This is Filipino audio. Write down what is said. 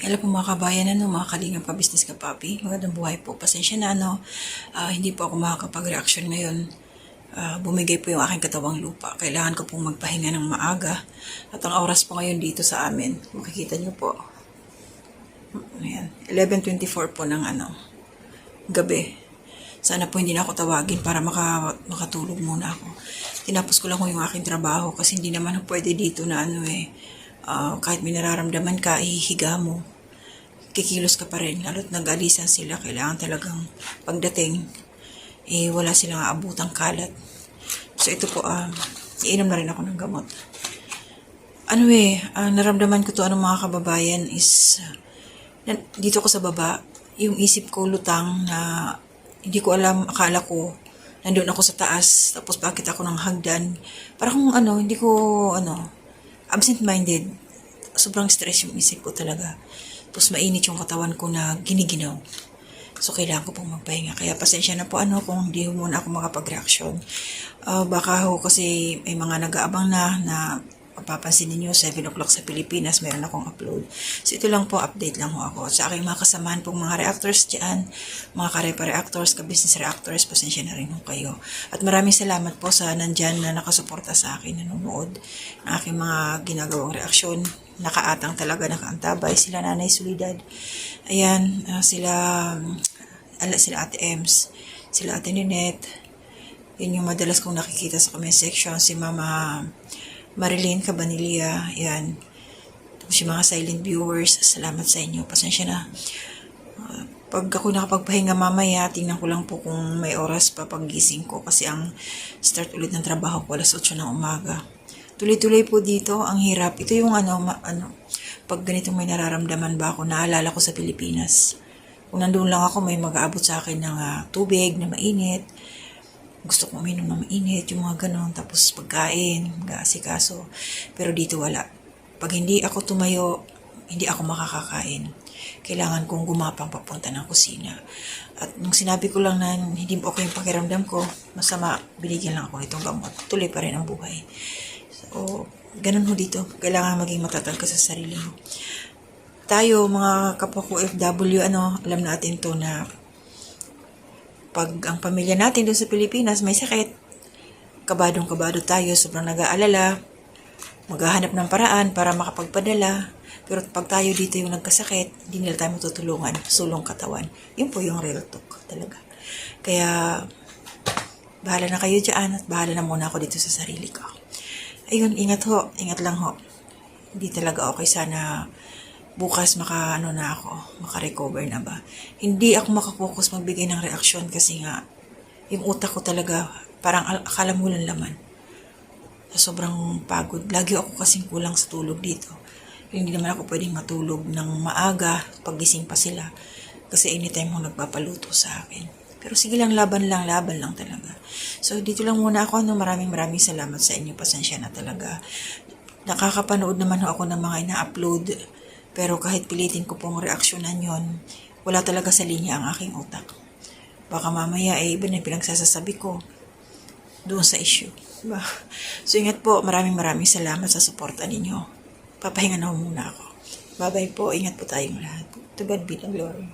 Hello po mga kabayan, mga kalingap ka-business ka-papi. Magandang buhay po. Pasensya na, hindi po ako makakapag-reaction ngayon. Bumigay po yung aking katawang lupa. Kailangan ko pong magpahinga ng maaga. At ang oras po ngayon dito sa amin, makikita niyo po. Ayan, 11:24 po ng gabi. Sana po hindi na ako tawagin para makatulog muna ako. Tinapos ko lang yung aking trabaho kasi hindi naman pwede dito na kahit may nararamdaman ka, ihihiga mo. Kikilos ka pa rin. Lalo't nag-alisan sila. Kailangan talagang pagdating, wala silang aabutang kalat. So ito po, iinom na rin ako ng gamot. Naramdaman ko to mga kababayan is, dito ko sa baba, yung isip ko lutang na hindi ko alam, akala ko, nandun ako sa taas, tapos bakit ako ng hagdan. Parang hindi ko, absent-minded. Sobrang stress yung isip ko talaga. Tapos mainit yung katawan ko na giniginaw. So, kailangan ko pong magpahinga. Kaya pasensya na po kung hindi muna ako makapag-reaction. Baka kasi may mga nag-aabang na mapapansin ninyo, 7 o'clock sa Pilipinas, meron akong upload. So, ito lang po, update lang ako. Sa aking mga kasamahan pong mga reactors dyan, mga karepa-reactors, ka-business reactors, pasensya na rin kayo. At maraming salamat po sa nandyan na nakasuporta sa akin, nanonood ng aking mga ginagawang reaksyon. Nakaatang talaga, nakaantabay. Sila Nanay Solidad. Ayan, sila Ate Ems, sila Ate Ninette. Yun yung madalas kong nakikita sa comment section. Si Mama Marilyn Cabanilla, yan. Tapos yung mga silent viewers, salamat sa inyo. Pasensya na. Pag ako nakapagpahinga mamaya, tingnan ko lang po kung may oras pa paggising ko. Kasi ang start ulit ng trabaho ko, alas 8 ng umaga. Tuloy-tuloy po dito, ang hirap. Ito yung pag ganitong may nararamdaman ba ako, naalala ko sa Pilipinas. Kung nandun lang ako, may mag-aabot sa akin ng tubig na mainit. Gusto kong uminom na mainit, yung mga ganon. Tapos pagkain, mag-aasikaso. Pero dito wala. Pag hindi ako tumayo, hindi ako makakakain. Kailangan kong gumapang papunta ng kusina. At nung sinabi ko lang na hindi okay yung pakiramdam ko, masama, binigyan lang ako nitong gamot. Tuloy pa rin ang buhay. So, ganun ho dito. Kailangan maging matatag ka sa sarili mo. Tayo, mga kapwa ko FW, alam natin to na pag ang pamilya natin doon sa Pilipinas may sakit, kabadong-kabado tayo, sobrang nag-aalala, maghahanap ng paraan para makapagpadala. Pero pag tayo dito yung nagkasakit, hindi nila tayo matutulungan, sulong katawan. Yun po yung real talk talaga. Kaya, bahala na kayo dyan at bahala na muna ako dito sa sarili ko. Ayun, ingat lang ho. Hindi talaga okay, sana bukas maka-recover na ba. Hindi ako makapokus magbigay ng reaksyon kasi nga, yung utak ko talaga, parang akala mo lang laman. Sobrang pagod. Lagi ako kasing kulang sa tulog dito. Hindi naman ako pwedeng matulog ng maaga, paggising pa sila. Kasi anytime mo nagpapaluto sa akin. Pero sige lang, laban lang talaga. So, dito lang muna ako. Maraming salamat sa inyo. Pasensya na talaga. Nakakapanood naman ako ng mga ina-upload. Pero kahit pilitin ko pong reaksyonan yon, wala talaga sa linya ang aking utak. Baka mamaya iba na pinagsasasabi ko doon sa issue. Diba? So ingat po, maraming salamat sa suporta ninyo. Papahinga na muna ako. Bye-bye po, ingat po tayong lahat. To God be the glory.